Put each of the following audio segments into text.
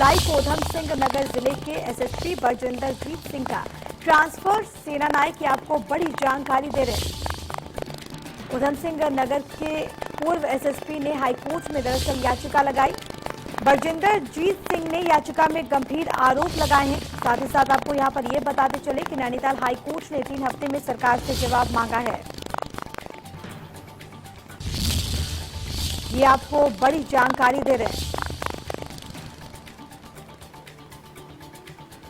जुलाई को उधम सिंह नगर जिले के एसएसपी बरजिंदर जीत सिंह का ट्रांसफर। सेना नायक की आपको बड़ी जानकारी दे रहे हैं। उधम सिंह नगर के पूर्व एसएसपी ने हाईकोर्ट में दरअसल याचिका लगाई। बरजिंदर जीत सिंह ने याचिका में गंभीर आरोप लगाए हैं। साथ ही साथ आपको यहां पर यह बताते चले कि नैनीताल हाईकोर्ट ने 3 हफ्ते में सरकार से जवाब मांगा है। ये आपको बड़ी जानकारी दे रहे हैं।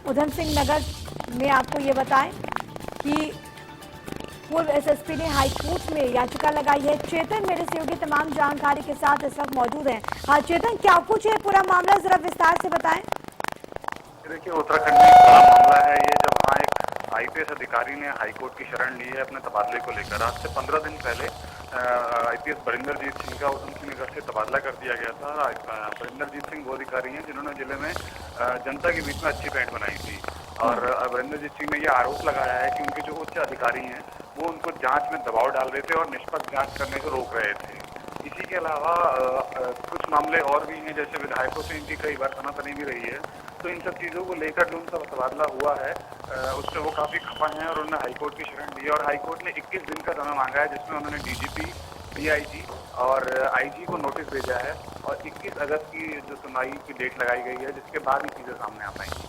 उधम सिंह नगर में आपको ये बताएं कि पूर्व एसएसपी ने हाईकोर्ट में याचिका लगाई है। चेतन मेरे सहयोगी तमाम जानकारी के साथ इस वक्त मौजूद हैं। हाँ चेतन, क्या कुछ है पूरा मामला, जरा विस्तार से बताएं। देखिए, उत्तराखंड में एक बड़ा मामला है ये, जब वहाँ एक आईपीएस अधिकारी ने हाईकोर्ट की शरण ली है अपने तबादले को लेकर। आज से 15 दिन पहले आईपीएस बरिंदर जीत सिंह का उधम सिंह नगर से तबादला कर दिया गया था। बरिंदर जीत सिंह वो अधिकारी हैं जिन्होंने जिले में जनता के बीच में अच्छी पैंट बनाई थी, और बरिंदर जीत सिंह ने ये आरोप लगाया है कि उनके जो उच्च अधिकारी हैं वो उनको जांच में दबाव डाल रहे थे और निष्पक्ष जांच करने से रोक रहे थे। इसी के अलावा कुछ मामले और भी हैं, जैसे विधायकों से इनकी कई बार तनातनी भी रही है। तो इन सब चीज़ों को लेकर जो उनका तबादला हुआ है उससे वो काफ़ी खफा हैं और उन्होंने हाईकोर्ट की शरण ली है। और हाईकोर्ट ने 21 दिन का समय मांगा है, जिसमें उन्होंने डीजीपी, डीआईजी और आईजी को नोटिस भेजा है। और 21 अगस्त की जो सुनवाई की डेट लगाई गई है, जिसके बाद ही चीज़ें सामने आ पाएंगी।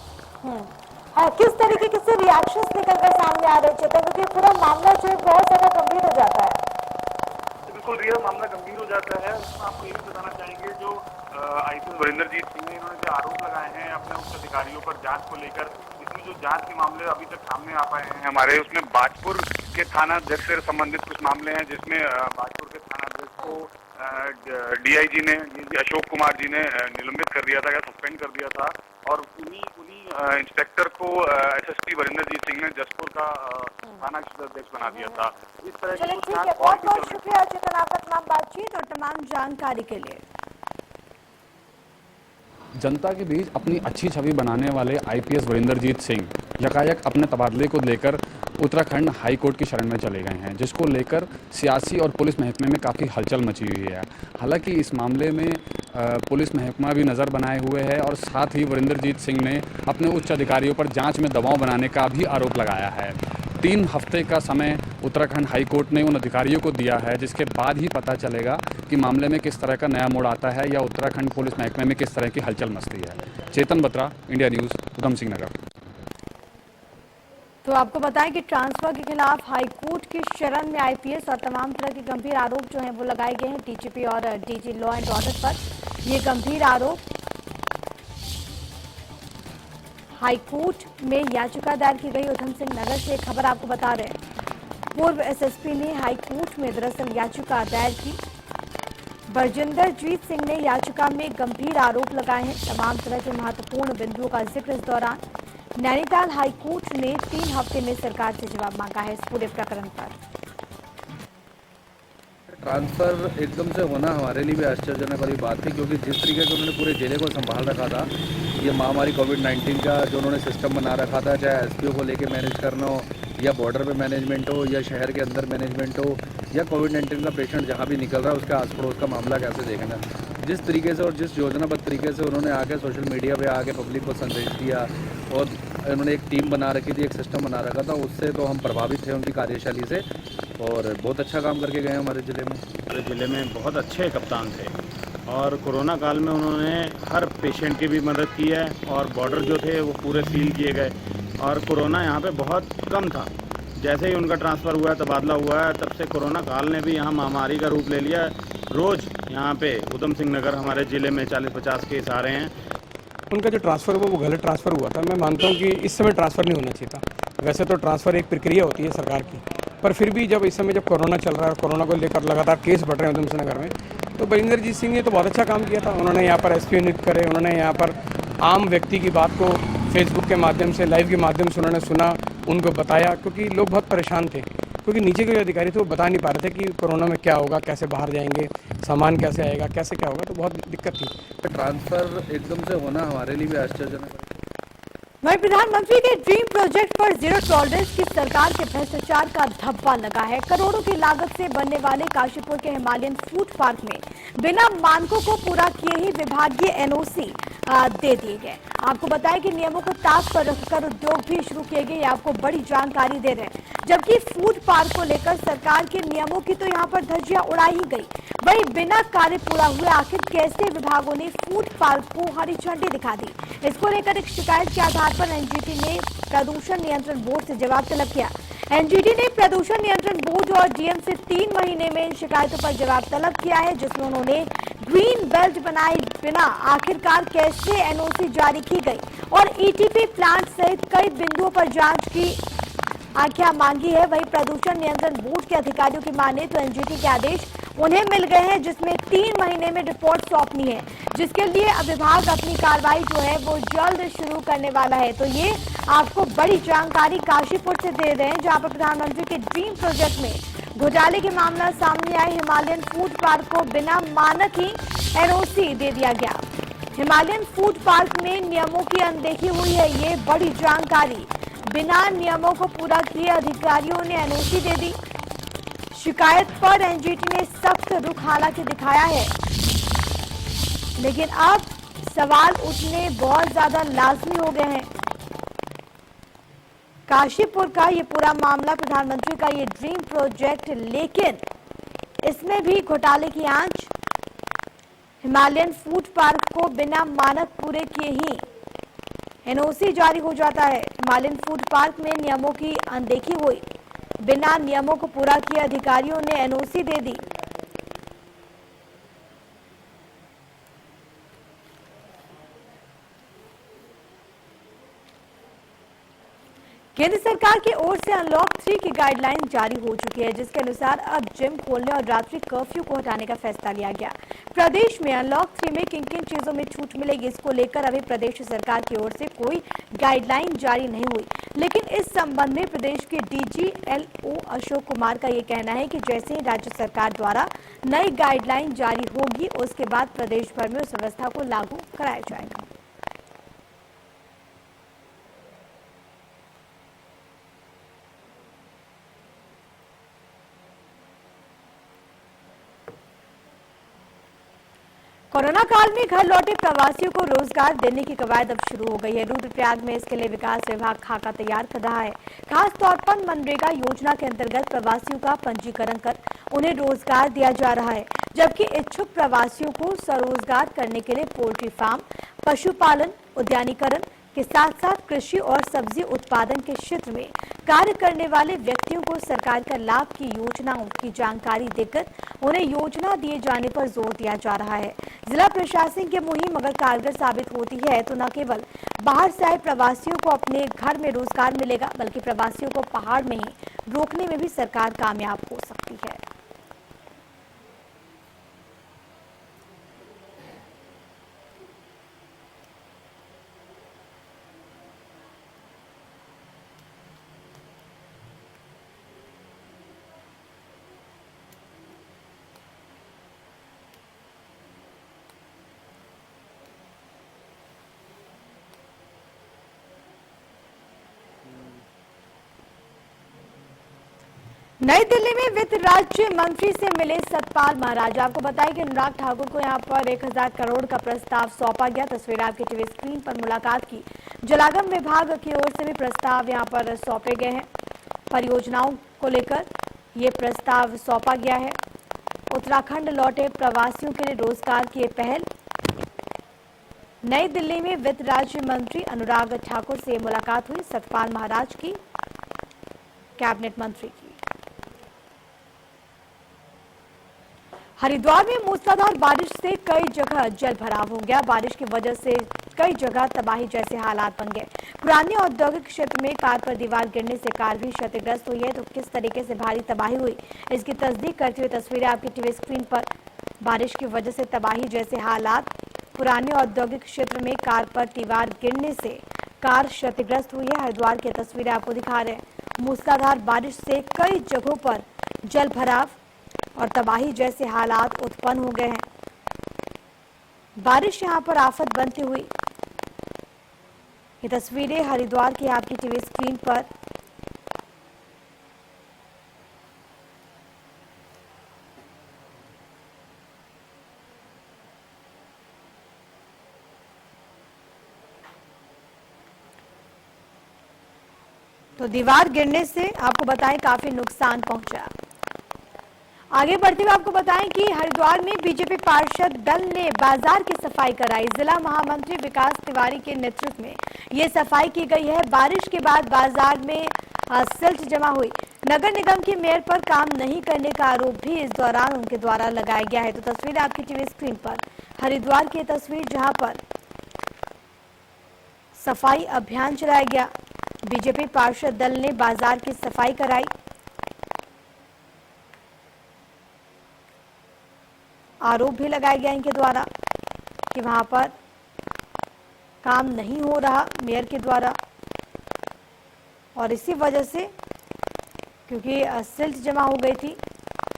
किस तरीके के रिएक्शंस निकल कर सामने आ रहे हैं चेतन, क्योंकि पूरा मामला जो है बहुत ज्यादा गंभीर हो जाता है। बिल्कुल, यह मामला गंभीर हो जाता है। उसमें आपको ये भी बताना चाहेंगे, जो आईपीएस बरिंदर जीत सिंह ने इन्होंने जो आरोप लगाए हैं अपने उच्च अधिकारियों पर जांच को लेकर, इसमें जो जांच के मामले अभी तक सामने आ पाए हैं हमारे, उसमें बाजपुर के थाना अध्यक्ष से संबंधित कुछ मामले हैं, जिसमें बाजपुर के थाना अध्यक्ष को डीआईजी ने, अशोक कुमार जी ने निलंबित कर दिया था या सस्पेंड कर दिया था। और उन्हीं इंस्पेक्टर को एसएसपी बरिंदर जीत सिंह ने जसपुर का थाना अध्यक्ष बना दिया था। इस तरह चलिए ठीक है, बहुत बहुत शुक्रिया चेतन आपका तमाम बातचीत और तमाम जानकारी के लिए। जनता के बीच अपनी अच्छी छवि बनाने वाले आईपीएस बरिंदर जीत सिंह यकायक अपने तबादले को लेकर उत्तराखंड हाईकोर्ट की शरण में चले गए हैं, जिसको लेकर सियासी और पुलिस महकमे में काफ़ी हलचल मची हुई है। हालांकि इस मामले में पुलिस महकमा भी नज़र बनाए हुए है और साथ ही बरिंदर जीत सिंह ने अपने उच्च अधिकारियों पर जांच में दबाव बनाने का भी आरोप लगाया है। 3 हफ्ते का समय उत्तराखंड हाईकोर्ट ने उन अधिकारियों को दिया है, जिसके बाद ही पता चलेगा कि मामले में किस तरह का नया मोड़ आता है या उत्तराखंड पुलिस महकमे में किस तरह की हलचल मचती है। चेतन बत्रा, इंडिया न्यूज़, उधम सिंह नगर। तो आपको बताएं कि ट्रांसफर के खिलाफ हाईकोर्ट की शरण में आईपीएस और तमाम तरह के गंभीर आरोप जो हैं वो लगाए गए हैं डीजीपी और डीजी लॉ एंड ऑर्डर पर। ये गंभीर आरोप हाईकोर्ट में याचिका दायर की गई। उधम सिंह नगर से खबर आपको बता रहे हैं, पूर्व एसएसपी ने हाईकोर्ट में दरअसल याचिका दायर की। बरजिंदर जीत सिंह ने याचिका में गंभीर आरोप लगाए हैं। तमाम तरह के महत्वपूर्ण बिंदुओं का जिक्र इस दौरान। नैनीताल हाईकोर्ट ने 3 हफ्ते में सरकार से जवाब मांगा है इस पूरे प्रकरण पर। ट्रांसफर एकदम से होना हमारे लिए भी आश्चर्यजनक वाली बात थी, क्योंकि जिस तरीके से उन्होंने पूरे जिले को संभाल रखा था, ये महामारी कोविड-19 का जो उन्होंने सिस्टम बना रखा था, चाहे एसपीओ को लेके मैनेज करना हो या बॉर्डर पे मैनेजमेंट हो या शहर के अंदर मैनेजमेंट हो या कोविड-19 का पेशेंट जहाँ भी निकल रहा है उसका आस पड़ोस का मामला कैसे देखना, जिस तरीके से और जिस योजनाबद्ध तरीके से उन्होंने आके सोशल मीडिया पे आके पब्लिक को संदेश दिया और उन्होंने एक टीम बना रखी थी, एक सिस्टम बना रखा था, उससे तो हम प्रभावित थे उनकी कार्यशैली से और बहुत अच्छा काम करके गए हमारे ज़िले में। हमारे ज़िले में बहुत अच्छे कप्तान थे और कोरोना काल में उन्होंने हर पेशेंट की भी मदद की है और बॉर्डर जो थे वो पूरे सील किए गए और कोरोना यहाँ पे बहुत कम था। जैसे ही उनका ट्रांसफ़र हुआ है, तबादला हुआ है, तब से कोरोना काल ने भी यहाँ महामारी का रूप ले लिया है। रोज़ यहाँ पे उधम सिंह नगर हमारे ज़िले में 40-50 केस आ रहे हैं। उनका जो ट्रांसफ़र हुआ वो गलत ट्रांसफ़र हुआ था। मैं मानता हूँ कि इस समय ट्रांसफ़र नहीं होना चाहिए था। वैसे तो ट्रांसफ़र एक प्रक्रिया होती है सरकार की, पर फिर भी जब इस समय जब कोरोना चल रहा है, कोरोना को लेकर लगातार केस बढ़ रहे हैं उधम सिंह नगर में, तो बरिंदर जीत सिंह ने तो बहुत अच्छा काम किया था। उन्होंने यहाँ पर एसपी नियुक्त करे, उन्होंने यहाँ पर आम व्यक्ति की बात को फेसबुक के माध्यम से, लाइव के माध्यम से उन्होंने सुना, उनको बताया, क्योंकि लोग बहुत परेशान थे, क्योंकि नीचे के जो अधिकारी थे वो बता नहीं पा रहे थे कि कोरोना में क्या होगा, कैसे बाहर जाएंगे, सामान कैसे आएगा, कैसे क्या होगा, तो बहुत दिक्कत थी। ट्रांसफ़र एकदम से होना हमारे लिए भी आश्चर्यजनक। वहीं प्रधानमंत्री के ड्रीम प्रोजेक्ट पर जीरो टॉलरेंस की सरकार के भ्रष्टाचार का धब्बा लगा है। करोड़ों की लागत से बनने वाले काशीपुर के हिमालयन फूड पार्क में बिना मानकों को पूरा किए ही विभागीय एनओसी दे दिए गए। आपको बताएं कि नियमों को ताक पर रखकर उद्योग भी शुरू किए गए, आपको बड़ी जानकारी दे रहे हैं। जबकि फूड पार्क को लेकर सरकार के नियमों की तो यहाँ पर धज्जियां उड़ाई ही गई, वही बिना कार्य पूरा हुए आखिर कैसे विभागों ने फूड पार्क को हरी झंडी दिखा दी। इसको लेकर एक शिकायत के आधार पर एनजीटी ने प्रदूषण नियंत्रण बोर्ड से जवाब तलब किया। एनजीटी ने प्रदूषण नियंत्रण बोर्ड और डीएम से 3 महीने में इन शिकायतों पर जवाब तलब किया है, जिसमें उन्होंने ग्रीन बेल्ट बनाए बिना आखिरकार कैसे एनओसी जारी की गई और ईटीपी प्लांट सहित कई बिंदुओं पर जांच की आज्ञा मांगी है। वहीं प्रदूषण नियंत्रण बोर्ड के अधिकारियों की माने तो एनजीटी के आदेश उन्हें मिल गए हैं, जिसमें 3 महीने में रिपोर्ट सौंपनी है, जिसके लिए अब विभाग अपनी कार्रवाई जो है वो जल्द शुरू करने वाला है। तो ये आपको बड़ी जानकारी काशीपुर से दे रहे हैं, जहां पर प्रधानमंत्री के ड्रीम प्रोजेक्ट में घोटाले के मामला सामने आए। हिमालयन फूड पार्क को बिना मानक ही एनओसी दे दिया गया। हिमालयन फूड पार्क में नियमों की अनदेखी हुई है, ये बड़ी जानकारी। बिना नियमों को पूरा किए अधिकारियों ने एनओसी दे दी। शिकायत पर एनजीटी ने सख्त रुख हालांकि दिखाया है, लेकिन अब सवाल उठने बहुत ज्यादा लाजमी हो गए हैं। काशीपुर का ये पूरा मामला, प्रधानमंत्री का ये ड्रीम प्रोजेक्ट, लेकिन इसमें भी घोटाले की आंच। हिमालयन फूड पार्क को बिना मानक पूरे किए ही एनओसी जारी हो जाता है। हिमालयन फूड पार्क में नियमों की अनदेखी हुई, बिना नियमों को पूरा किए अधिकारियों ने एनओसी दे दी। केंद्र सरकार की ओर से अनलॉक 3 की गाइडलाइन जारी हो चुकी है, जिसके अनुसार अब जिम खोलने और रात्रि कर्फ्यू को हटाने का फैसला लिया गया। प्रदेश में अनलॉक 3 में किन किन चीजों में छूट मिलेगी, इसको लेकर अभी प्रदेश सरकार की ओर से कोई गाइडलाइन जारी नहीं हुई, लेकिन इस संबंध में प्रदेश के डीजीएलओ अशोक कुमार का ये कहना है कि जैसे ही राज्य सरकार द्वारा नई गाइडलाइन जारी होगी, उसके बाद प्रदेश भर में उस व्यवस्था को लागू कराया जाएगा। कोरोना काल में घर लौटे प्रवासियों को रोजगार देने की कवायद अब शुरू हो गई है। रुद्रप्रयाग में इसके लिए विकास विभाग खाका तैयार कर रहा है। खास तौर पर मनरेगा योजना के अंतर्गत प्रवासियों का पंजीकरण कर उन्हें रोजगार दिया जा रहा है, जबकि इच्छुक प्रवासियों को स्वरोजगार करने के लिए पोल्ट्री फार्म, पशुपालन, उद्यानीकरण के साथ साथ कृषि और सब्जी उत्पादन के क्षेत्र में कार्य करने वाले व्यक्तियों को सरकार का लाभ की योजनाओं की जानकारी देकर उन्हें योजना दिए जाने पर जोर दिया जा रहा है। जिला प्रशासन की मुहिम अगर कारगर साबित होती है तो न केवल बाहर से आए प्रवासियों को अपने घर में रोजगार मिलेगा, बल्कि प्रवासियों को पहाड़ में ही रोकने में भी सरकार कामयाब हो सकती है। नई दिल्ली में वित्त राज्य मंत्री से मिले सतपाल महाराज। आपको बताएं कि अनुराग ठाकुर को यहां पर 1000 करोड़ का प्रस्ताव सौंपा गया। तस्वीर आपकी टीवी स्क्रीन पर मुलाकात की। जलागम विभाग की ओर से भी प्रस्ताव यहां पर सौंपे गए हैं। परियोजनाओं को लेकर ये प्रस्ताव सौंपा गया है। उत्तराखंड लौटे प्रवासियों के लिए रोजगार की पहल। नई दिल्ली में वित्त राज्य मंत्री अनुराग ठाकुर से मुलाकात हुई, सतपाल महाराज की, कैबिनेट मंत्री की। हरिद्वार में मूसलाधार बारिश से कई जगह जल भराव हो गया। बारिश की वजह से कई जगह तबाही जैसे हालात बन गए। पुराने औद्योगिक क्षेत्र में कार पर दीवार गिरने से कार भी क्षतिग्रस्त हुई है। तो किस तरीके से भारी तबाही हुई, इसकी तस्दीक करती हुई तस्वीरें आपकी टीवी स्क्रीन पर। बारिश की वजह से तबाही जैसे हालात। पुराने औद्योगिक क्षेत्र में कार पर दीवार गिरने से कार क्षतिग्रस्त हुई है। हरिद्वार की तस्वीरें आपको दिखा रहे हैं। मूसलाधार बारिश से कई जगहों पर जल भराव और तबाही जैसे हालात उत्पन्न हो गए हैं। बारिश यहां पर आफत बनती हुई ये तस्वीरें हरिद्वार की आपकी टीवी स्क्रीन पर। तो दीवार गिरने से आपको बताएं काफी नुकसान पहुंचा। आगे बढ़ते हुए आपको बताएं कि हरिद्वार में बीजेपी पार्षद दल ने बाजार की सफाई कराई। जिला महामंत्री विकास तिवारी के नेतृत्व में ये सफाई की गई है। बारिश के बाद बाजार में सिल्ट जमा हुई। नगर निगम की मेयर पर काम नहीं करने का आरोप भी इस दौरान उनके द्वारा लगाया गया है। तो तस्वीर आपकी टीवी स्क्रीन पर हरिद्वार की तस्वीर, जहां पर सफाई अभियान चलाया गया। बीजेपी पार्षद दल ने बाजार की सफाई कराई। आरोप भी लगाया गया इनके द्वारा कि वहां पर काम नहीं हो रहा मेयर के द्वारा, और इसी वजह से, क्योंकि सिल्ट जमा हो गई थी,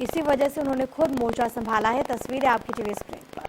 इसी वजह से उन्होंने खुद मोर्चा संभाला है। तस्वीरें आपकी टीवी स्क्रीन पर।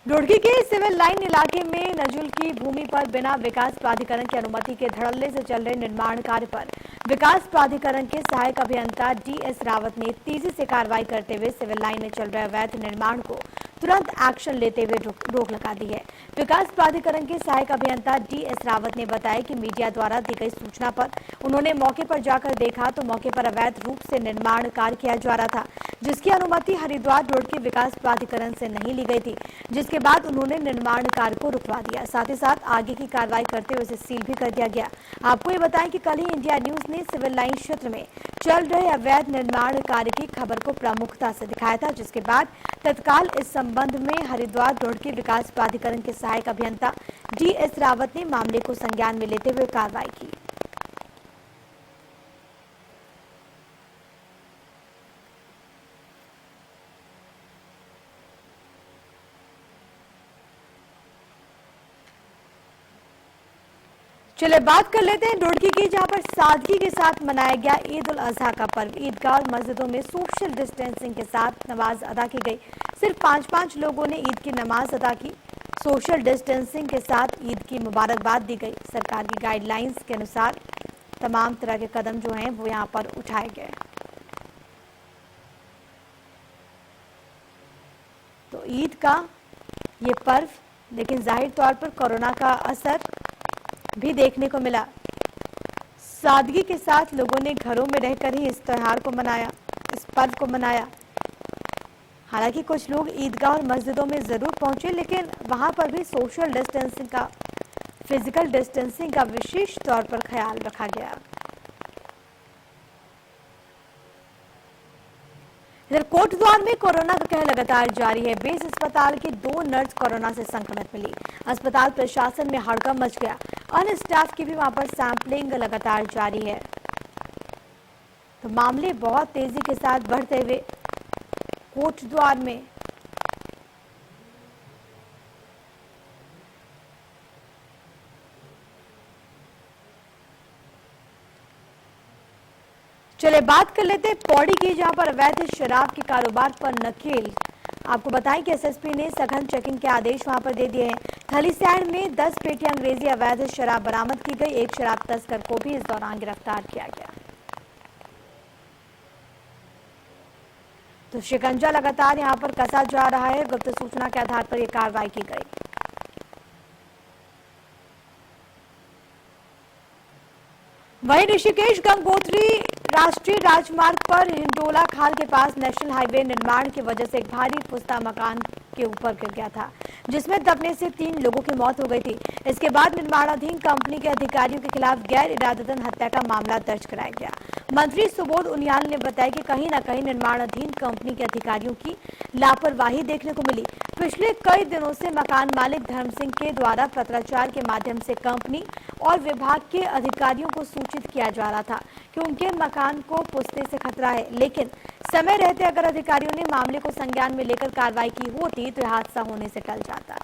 रुड़की के सिविल लाइन इलाके में नजुल की भूमि पर बिना विकास प्राधिकरण की अनुमति के धड़ल्ले से चल रहे निर्माण कार्य पर विकास प्राधिकरण के सहायक अभियंता डीएस रावत ने तेजी से कार्रवाई करते हुए सिविल लाइन में चल रहे अवैध निर्माण को तुरंत एक्शन लेते हुए रोक लगा दी है। विकास प्राधिकरण के सहायक अभियंता डीएस रावत ने बताया कि मीडिया द्वारा दी गई सूचना पर उन्होंने मौके पर जाकर देखा तो मौके पर अवैध रूप से निर्माण कार्य किया जा रहा था, जिसकी अनुमति हरिद्वार रोड के विकास प्राधिकरण से नहीं ली गई थी, जिसके बाद उन्होंने निर्माण कार्य को रुकवा दिया। साथ ही साथ आगे की कार्रवाई करते हुए उसे सील भी कर दिया गया। आपको ये बताएं कि कल ही इंडिया न्यूज ने सिविल लाइन क्षेत्र में चल रहे अवैध निर्माण कार्य की खबर को प्रमुखता से दिखाया था, जिसके बाद तत्काल इस संबंध में हरिद्वार रोड के विकास प्राधिकरण के सहायक अभियंता डीएस रावत ने मामले को संज्ञान में लेते हुए कार्रवाई की। चलिए बात कर लेते हैं रुड़की की, जहां पर सादगी के साथ मनाया गया ईद उल अजहा का पर्व। ईदगाह और मस्जिदों में सोशल डिस्टेंसिंग के साथ नमाज अदा की गई। सिर्फ 5-5 लोगों ने ईद की नमाज अदा की। सोशल डिस्टेंसिंग के साथ ईद की मुबारकबाद दी गई। सरकार की गाइडलाइंस के अनुसार तमाम तरह के कदम जो हैं वो यहाँ पर उठाए गए। तो ईद का ये पर्व, लेकिन जाहिर तौर पर कोरोना का असर भी देखने को मिला। सादगी के साथ लोगों ने घरों में रहकर ही इस त्योहार को मनाया, इस पर्व को मनाया। हालांकि कुछ लोग ईदगाह और मस्जिदों में जरूर पहुंचे, लेकिन वहां पर भी सोशल डिस्टेंसिंग का, फिजिकल डिस्टेंसिंग का विशेष तौर पर ख्याल रखा गया। इधर कोटद्वार में कोरोना का कहर लगातार जारी है। बेस अस्पताल की 2 नर्स कोरोना से संक्रमित मिली। अस्पताल प्रशासन में हड़कंप मच गया। अन्य स्टाफ की भी वहां पर सैंपलिंग लगातार जारी है। तो मामले बहुत तेजी के साथ बढ़ते हुए कोटद्वार में चले बात कर लेते हैं पौड़ी की, जहां पर अवैध शराब के कारोबार पर नकेल। आपको बताएं कि एसएसपी ने सघन चेकिंग के आदेश वहां पर दे दिए हैं। थलीसैंण में 10 पेटी अंग्रेजी अवैध शराब बरामद की गई। एक शराब तस्कर को भी इस दौरान गिरफ्तार किया गया। तो शिकंजा लगातार यहां पर कसा जा रहा है। गुप्त सूचना के आधार पर यह कार्रवाई की गई। वहीं ऋषिकेश गंगोत्री राष्ट्रीय राजमार्ग पर हिंडोला खाल के पास नेशनल हाईवे निर्माण की वजह से एक भारी पुस्ता मकान के ऊपर गिर गया था, जिसमें दबने से 3 लोगों की मौत हो गई थी। इसके बाद निर्माणाधीन कंपनी के अधिकारियों के खिलाफ गैर इरादतन हत्या का मामला दर्ज कराया गया। मंत्री सुबोध उनियाल ने बताया कि कहीं न कहीं निर्माणाधीन कंपनी के अधिकारियों की लापरवाही देखने को मिली। पिछले कई दिनों से मकान मालिक धर्म सिंह के द्वारा पत्राचार के माध्यम से कंपनी और विभाग के अधिकारियों को सूचित किया जा रहा था कि उनके मकान को पुस्ते से खतरा है, लेकिन समय रहते अगर अधिकारियों ने मामले को संज्ञान में लेकर कार्रवाई की होती तो यह हादसा होने से टल जाता।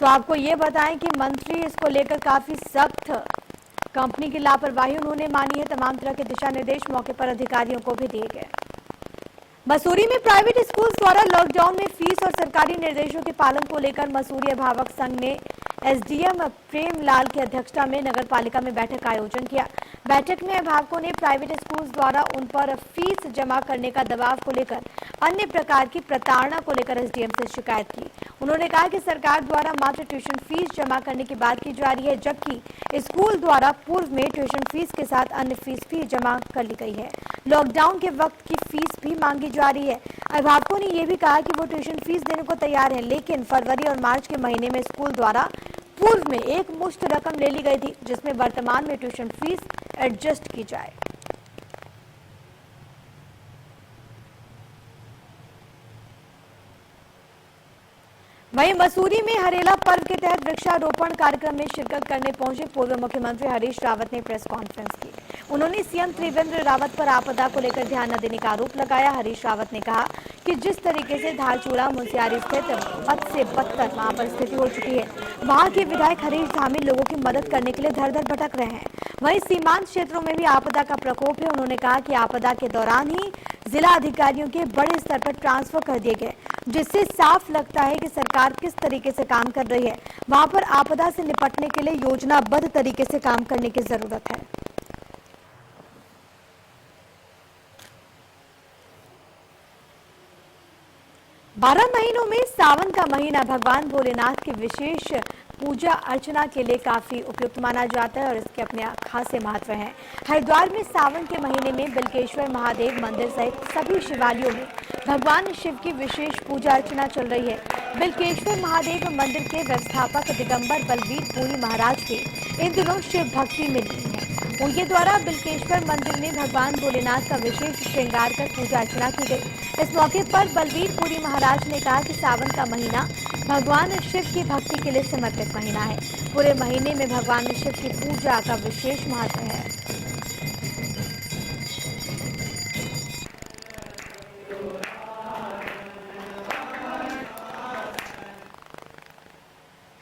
तो आपको ये बताएं कि मंत्री इसको लेकर काफी सख्त कंपनी की लापरवाही उन्होंने मानी है। तमाम तरह के दिशा निर्देश मौके पर अधिकारियों को भी दिए गए। मसूरी में प्राइवेट स्कूल द्वारा लॉकडाउन में फीस और सरकारी निर्देशों के पालन को लेकर मसूरी अभिभावक संघ ने एसडीएम प्रेमलाल की अध्यक्षता में नगर पालिका में बैठक का आयोजन किया। बैठक में अभिभावकों ने प्राइवेट स्कूल द्वारा उन पर फीस जमा करने का दबाव को लेकर अन्य प्रकार की प्रताड़ना को लेकर एसडीएम से शिकायत की। उन्होंने कहा कि सरकार द्वारा मात्र ट्यूशन फीस जमा करने की बात की जा रही है, जबकि स्कूल द्वारा पूर्व में ट्यूशन फीस के साथ अन्य फीस भी जमा कर ली गई है। लॉकडाउन के वक्त की फीस भी मांगी जा रही है। अभिभावकों ने यह भी कहा कि वो ट्यूशन फीस देने को तैयार है, लेकिन फरवरी और मार्च के महीने में स्कूल द्वारा पूर्व में एक मुश्त रकम ले ली गई थी, जिसमें वर्तमान में ट्यूशन फीस एडजस्ट की जाए। वहीं मसूरी में हरेला पर्व के तहत वृक्षारोपण कार्यक्रम में शिरकत करने पहुंचे पूर्व मुख्यमंत्री हरीश रावत ने प्रेस कॉन्फ्रेंस की। उन्होंने सीएम त्रिवेंद्र रावत पर आपदा को लेकर ध्यान न देने का आरोप लगाया। हरीश रावत ने कहा कि जिस तरीके से धारचूड़ा मुंशियारी स्थित बद से बदतर वहां पर स्थिति हो चुकी है, वहां के विधायक हरीश धामी लोगों की मदद करने के लिए धर धर भटक रहे हैं। वहीं सीमांत क्षेत्रों में भी आपदा का प्रकोप है। उन्होंने कहा कि आपदा के दौरान ही जिला अधिकारियों के बड़े स्तर पर ट्रांसफर कर दिए गए, जिससे साफ लगता है कि सरकार किस तरीके से काम कर रही है। वहां पर आपदा से निपटने के लिए योजनाबद्ध तरीके से काम करने की जरूरत है। बारह महीनों में सावन का महीना भगवान भोलेनाथ की विशेष पूजा अर्चना के लिए काफी उपयुक्त माना जाता है और इसके अपने खासे महत्व हैं। हरिद्वार में सावन के महीने में बिल्केश्वर महादेव मंदिर सहित सभी शिवालयों में भगवान शिव की विशेष पूजा अर्चना चल रही है। बिल्केश्वर महादेव मंदिर के व्यवस्थापक दिगंबर बलवीर पुरी महाराज के इन दिनों शिव भक्ति में लीन है। उनके द्वारा बिल्केश्वर मंदिर में भगवान भोलेनाथ का विशेष श्रृंगार कर पूजा अर्चना की गई। इस मौके पर बलवीर पुरी महाराज ने कहा कि सावन का महीना भगवान शिव की भक्ति के लिए समर्पित महीना है। पूरे महीने में भगवान शिव की पूजा का विशेष महत्व है।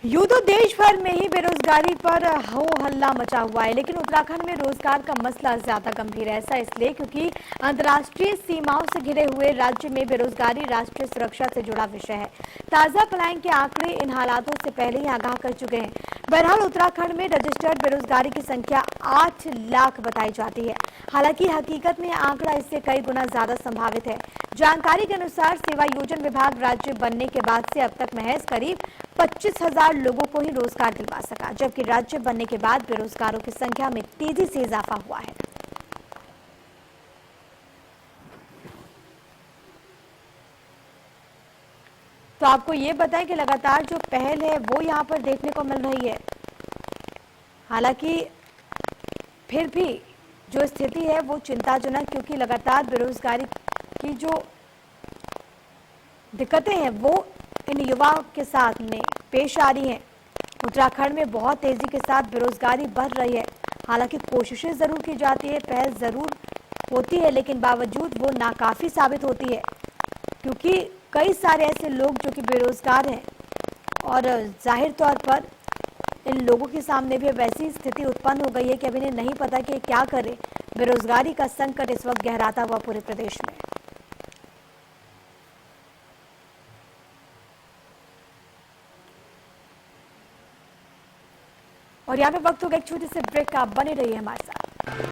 यूं तो देश भर में ही बेरोजगारी पर हो हल्ला मचा हुआ है, लेकिन उत्तराखंड में रोजगार का मसला ज्यादा गंभीर है। ऐसा इसलिए क्योंकि अंतर्राष्ट्रीय सीमाओं से घिरे हुए राज्य में बेरोजगारी राष्ट्रीय सुरक्षा से जुड़ा विषय है। ताजा पलायन के आंकड़े इन हालातों से पहले ही आगाह कर चुके हैं। बहरहाल उत्तराखंड में रजिस्टर्ड बेरोजगारी की संख्या 8 लाख बताई जाती है। हालांकि हकीकत में आंकड़ा इससे कई गुना ज्यादा संभावित है। जानकारी के अनुसार सेवा योजन विभाग राज्य बनने के बाद से अब तक महज करीब 25,000 लोगों को ही रोजगार दिलवा सका, जबकि राज्य बनने के बाद बेरोजगारों की संख्या में तेजी से इजाफा हुआ है। तो आपको ये बताएं कि लगातार जो पहल है वो यहाँ पर देखने को मिल रही है। हालांकि फिर भी जो स्थिति है वो चिंताजनक, क्योंकि लगातार बेरोजगारी की जो दिक्कतें हैं वो इन युवाओं के साथ में पेश आ रही हैं। उत्तराखंड में बहुत तेजी के साथ बेरोजगारी बढ़ रही है। हालांकि कोशिशें जरूर की जाती है, पहल जरूर होती है, लेकिन बावजूद वो नाकाफी साबित होती है, क्योंकि कई सारे ऐसे लोग जो कि बेरोजगार हैं और जाहिर तौर पर इन लोगों के सामने भी अब ऐसी स्थिति उत्पन्न हो गई है कि अब इन्हें नहीं पता कि क्या करें। बेरोजगारी का संकट इस वक्त गहराता हुआ पूरे प्रदेश में। और यहाँ पे वक्त हो गया एक छोटे से ब्रेक का। बने रहिए हमारे साथ।